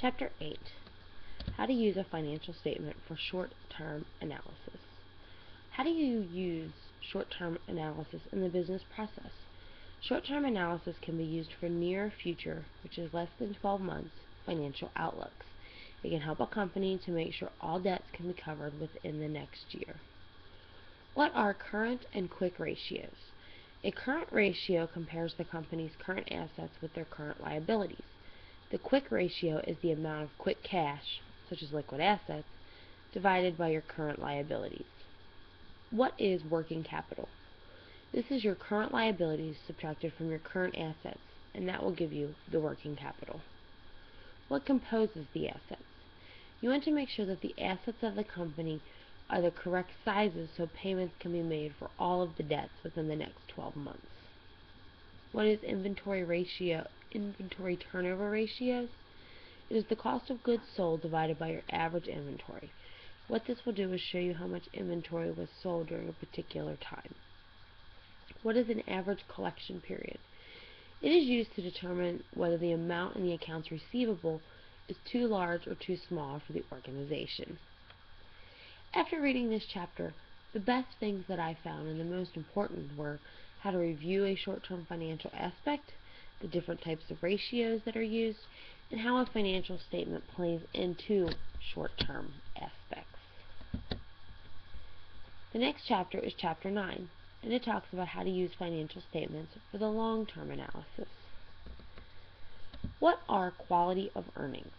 Chapter 8. How to use a financial statement for short-term analysis. How do you use short-term analysis in the business process? Short-term analysis can be used for near future, which is less than 12 months, financial outlooks. It can help a company to make sure all debts can be covered within the next year. What are current and quick ratios? A current ratio compares the company's current assets with their current liabilities. The quick ratio is the amount of quick cash, such as liquid assets, divided by your current liabilities. What is working capital? This is your current liabilities subtracted from your current assets, and that will give you the working capital. What composes the assets? You want to make sure that the assets of the company are the correct sizes so payments can be made for all of the debts within the next 12 months. What is inventory turnover ratios? It is the cost of goods sold divided by your average inventory. What this will do is show you how much inventory was sold during a particular time. What is an average collection period? It is used to determine whether the amount in the accounts receivable is too large or too small for the organization. After reading this chapter, the best things that I found and the most important were how to review a short-term financial aspect, the different types of ratios that are used, and how a financial statement plays into short-term aspects. The next chapter is Chapter 9, and it talks about how to use financial statements for the long-term analysis. What are quality of earnings?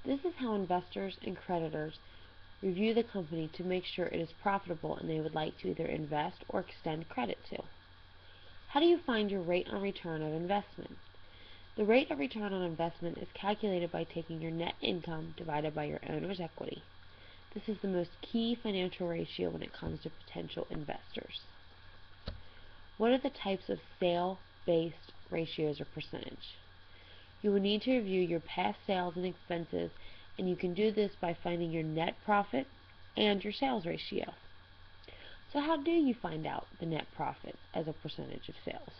This is how investors and creditors review the company to make sure it is profitable and they would like to either invest or extend credit to. How do you find your rate on return of investment? The rate of return on investment is calculated by taking your net income divided by your owner's equity. This is the most key financial ratio when it comes to potential investors. What are the types of sale-based ratios or percentage? You will need to review your past sales and expenses, and you can do this by finding your net profit and your sales ratio. So how do you find out the net profit as a percentage of sales?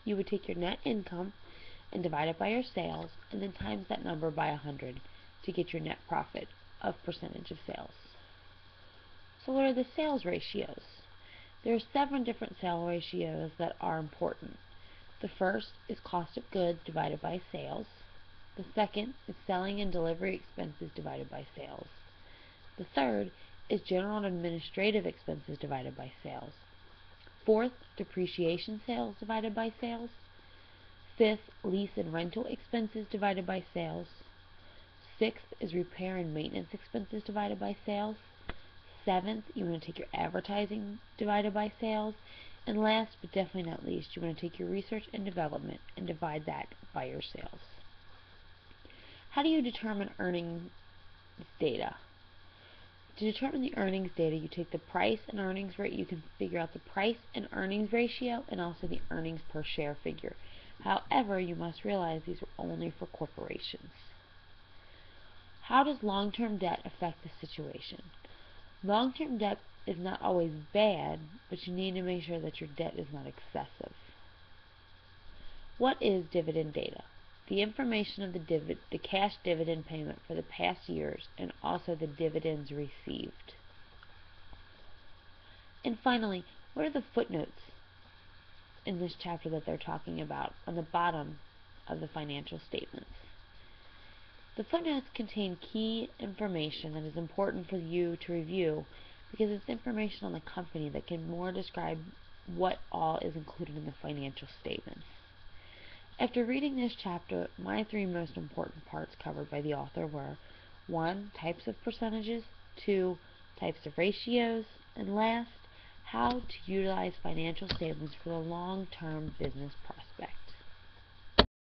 You would take your net income and divide it by your sales, and then times that number by 100 to get your net profit of percentage of sales. So what are the sales ratios? There are 7 different sales ratios that are important. The first is cost of goods divided by sales. The second is selling and delivery expenses divided by sales. The third is general and administrative expenses divided by sales. Fourth, depreciation sales divided by sales. Fifth, lease and rental expenses divided by sales. Sixth is repair and maintenance expenses divided by sales. Seventh, you want to take your advertising divided by sales. And last but definitely not least, you want to take your research and development and divide that by your sales. How do you determine earnings data? To determine the earnings data, you take the price and earnings rate. You can figure out the price and earnings ratio and also the earnings per share figure. However, you must realize these are only for corporations. How does long-term debt affect the situation? Long-term debt is not always bad, but you need to make sure that your debt is not excessive. What is dividend data? The information of the cash dividend payment for the past years and also the dividends received. And finally, what are the footnotes in this chapter that they're talking about on the bottom of the financial statements? The footnotes contain key information that is important for you to review because it's information on the company that can more describe what all is included in the financial statements. After reading this chapter, my 3 most important parts covered by the author were 1. Types of percentages, 2. Types of ratios, and last, how to utilize financial statements for the long-term business prospect.